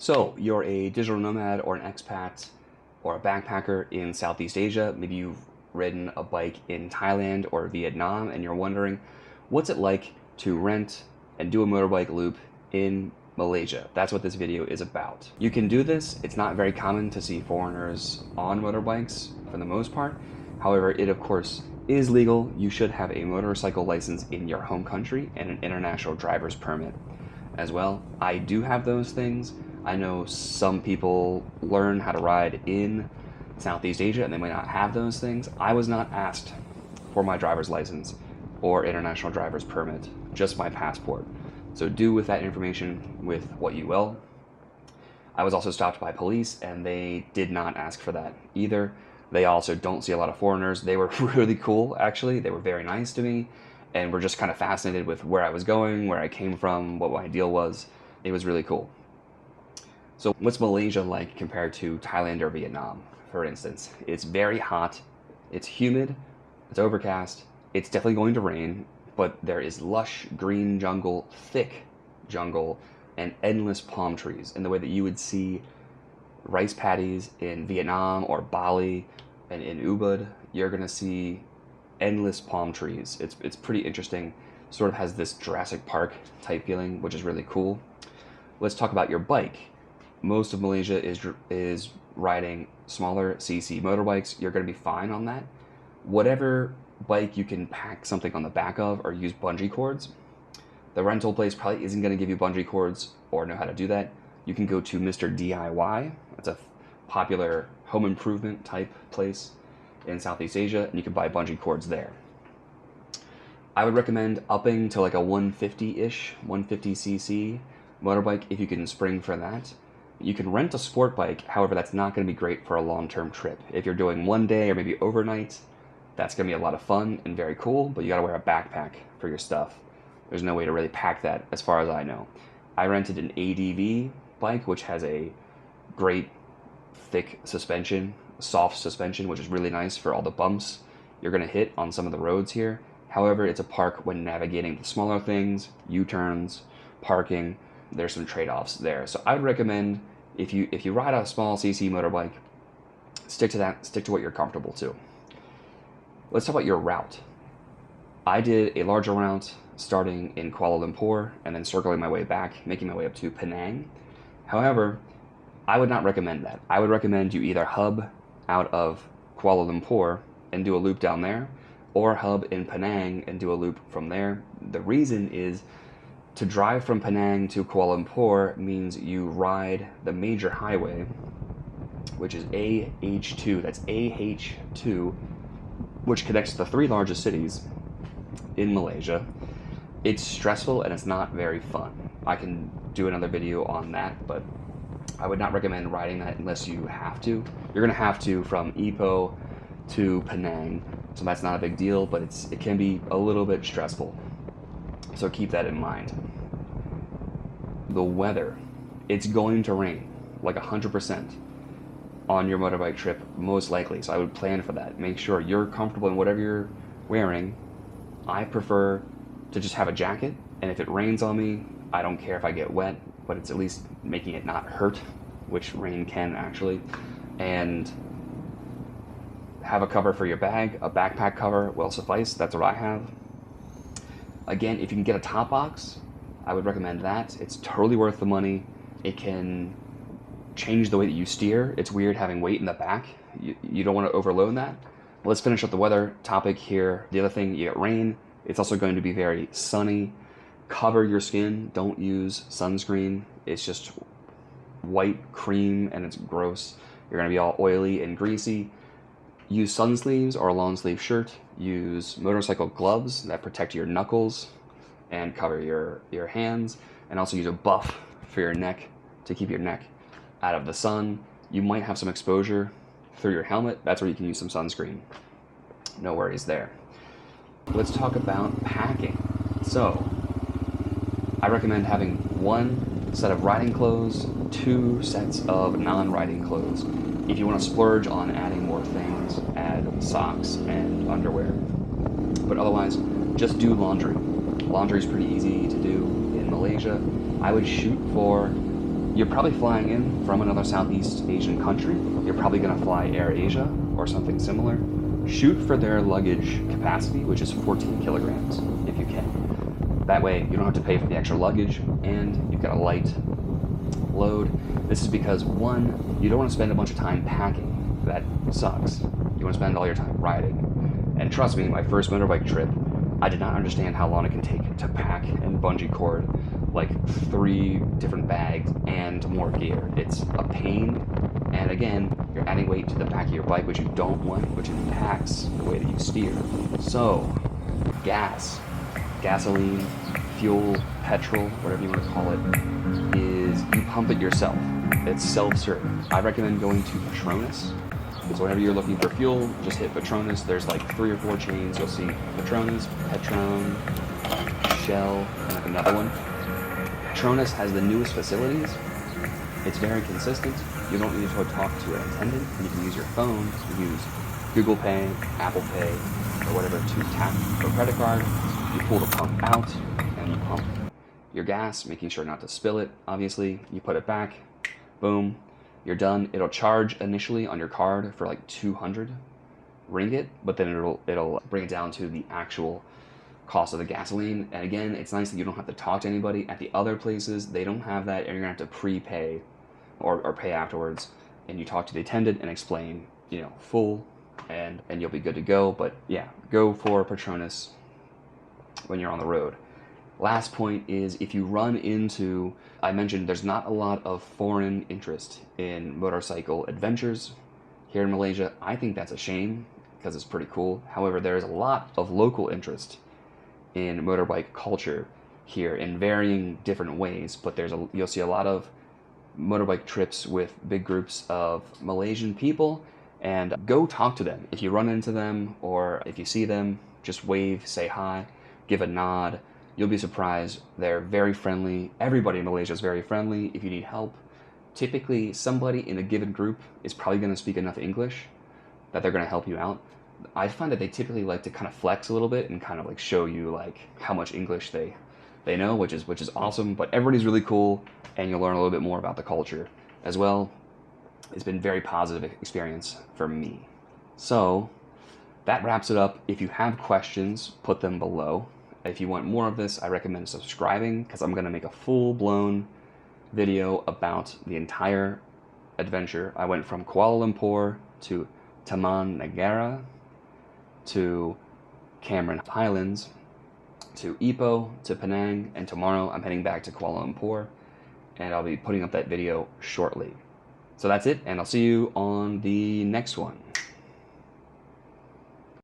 So you're a digital nomad or an expat or a backpacker in Southeast Asia. Maybe you've ridden a bike in Thailand or Vietnam and you're wondering what's it like to rent and do a motorbike loop in Malaysia. That's what this video is about. You can do this. It's not very common to see foreigners on motorbikes for the most part. However, it of course is legal. You should have a motorcycle license in your home country and an international driver's permit as well. I do have those things. I know some people learn how to ride in Southeast Asia and they might not have those things. I was not asked for my driver's license or international driver's permit, just my passport. So do with that information with what you will. I was also stopped by police and they did not ask for that either. They also don't see a lot of foreigners. They were really cool, actually. They were very nice to me and were just kind of fascinated with where I was going, where I came from, what my deal was. It was really cool. So what's Malaysia like compared to Thailand or Vietnam, for instance? It's very hot, it's humid, it's overcast, it's definitely going to rain, but there is lush green jungle, thick jungle, and endless palm trees in the way that you would see rice paddies in Vietnam or Bali, and in Ubud, you're gonna see endless palm trees. It's pretty interesting, sort of has this Jurassic Park type feeling, which is really cool. Let's talk about your bike. Most of Malaysia is riding smaller CC motorbikes. You're going to be fine on that. Whatever bike you can pack something on the back of or use bungee cords, the rental place probably isn't going to give you bungee cords or know how to do that. You can go to Mr. DIY. That's a popular home improvement type place in Southeast Asia, and you can buy bungee cords there. I would recommend upping to like a 150-ish, 150cc motorbike if you can spring for that. You can rent a sport bike, however, that's not going to be great for a long-term trip. If you're doing one day or maybe overnight, that's going to be a lot of fun and very cool, but you got to wear a backpack for your stuff. There's no way to really pack that as far as I know. I rented an ADV bike, which has a great thick suspension, soft suspension, which is really nice for all the bumps you're going to hit on some of the roads here. However, it's a park when navigating the smaller things, U-turns, parking. There's some trade-offs there. So I would recommend if you ride a small CC motorbike, stick to that, stick to what you're comfortable to. Let's talk about your route. I did a larger route starting in Kuala Lumpur and then circling my way back, making my way up to Penang. However, I would not recommend that. I would recommend you either hub out of Kuala Lumpur and do a loop down there, or hub in Penang and do a loop from there. The reason is to drive from Penang to Kuala Lumpur means you ride the major highway, which is AH2. That's AH2, which connects the three largest cities in Malaysia. It's stressful and it's not very fun. I can do another video on that, but I would not recommend riding that unless you have to. You're gonna have to from Ipoh to Penang, so that's not a big deal, but it can be a little bit stressful. So keep that in mind. The weather, it's going to rain like 100% on your motorbike trip, most likely. So I would plan for that. Make sure you're comfortable in whatever you're wearing. I prefer to just have a jacket, and if it rains on me, I don't care if I get wet, but it's at least making it not hurt, which rain can actually. And have a cover for your bag. A backpack cover will suffice. That's what I have. Again, if you can get a top box, I would recommend that. It's totally worth the money. It can change the way that you steer. It's weird having weight in the back. You don't want to overload that. Let's finish up the weather topic here. The other thing, you get rain. It's also going to be very sunny. Cover your skin. Don't use sunscreen. It's just white cream and it's gross. You're going to be all oily and greasy. Use sun sleeves or a long sleeve shirt. Use motorcycle gloves that protect your knuckles and cover your hands, and also use a buff for your neck to keep your neck out of the sun. You might have some exposure through your helmet. That's where you can use some sunscreen. No worries there. Let's talk about packing. So I recommend having one set of riding clothes, 2 sets of non-riding clothes. If you want to splurge on adding more things, add socks and underwear. But otherwise, just do laundry. Laundry is pretty easy to do in Malaysia. I would shoot for you're probably flying in from another Southeast Asian country. You're probably going to fly Air Asia or something similar. Shoot for their luggage capacity, which is 14 kilograms, if you can. That way, you don't have to pay for the extra luggage, and you've got a light load. This is because, one, you don't want to spend a bunch of time packing. That sucks. You want to spend all your time riding. And trust me, my first motorbike trip, I did not understand how long it can take to pack and bungee cord like 3 different bags and more gear. It's a pain, and again, you're adding weight to the back of your bike, which you don't want, which impacts the way that you steer. So, gas, gasoline, fuel, petrol, whatever you want to call it, is you pump it yourself. It's self-serve. I recommend going to Petronas. So whenever you're looking for fuel, just hit Petronas. There's like 3 or 4 chains. You'll see Petronas, Petron, Shell, and like another one. Petronas has the newest facilities. It's very consistent. You don't need to talk to an attendant. You can use your phone. You use Google Pay, Apple Pay, or whatever to tap your credit card. You pull the pump out and you pump your gas, making sure not to spill it. Obviously, you put it back. Boom. You're done. It'll charge initially on your card for like 200 ringgit, but then it'll bring it down to the actual cost of the gasoline. And again, it's nice that you don't have to talk to anybody. At the other places, they don't have that, and you're gonna have to prepay or pay afterwards. And you talk to the attendant and explain, full, and you'll be good to go. But yeah, go for Petronas when you're on the road. Last point is, if you run into, I mentioned there's not a lot of foreign interest in motorcycle adventures here in Malaysia. I think that's a shame because it's pretty cool. However, there is a lot of local interest in motorbike culture here in varying different ways, but you'll see a lot of motorbike trips with big groups of Malaysian people, and go talk to them. If you run into them or if you see them, just wave, say hi, give a nod. You'll be surprised. They're very friendly. Everybody in Malaysia is very friendly. If you need help, typically somebody in a given group is probably going to speak enough English that they're going to help you out. I find that they typically like to kind of flex a little bit and kind of like show you like how much English they know, which is awesome. But everybody's really cool, and you'll learn a little bit more about the culture as well. It's been a very positive experience for me. So that wraps it up. If you have questions, put them below. If you want more of this, I recommend subscribing, because I'm going to make a full-blown video about the entire adventure. I went from Kuala Lumpur to Taman Negara to Cameron Highlands to Ipoh to Penang, and tomorrow I'm heading back to Kuala Lumpur, and I'll be putting up that video shortly. So that's it, and I'll see you on the next one.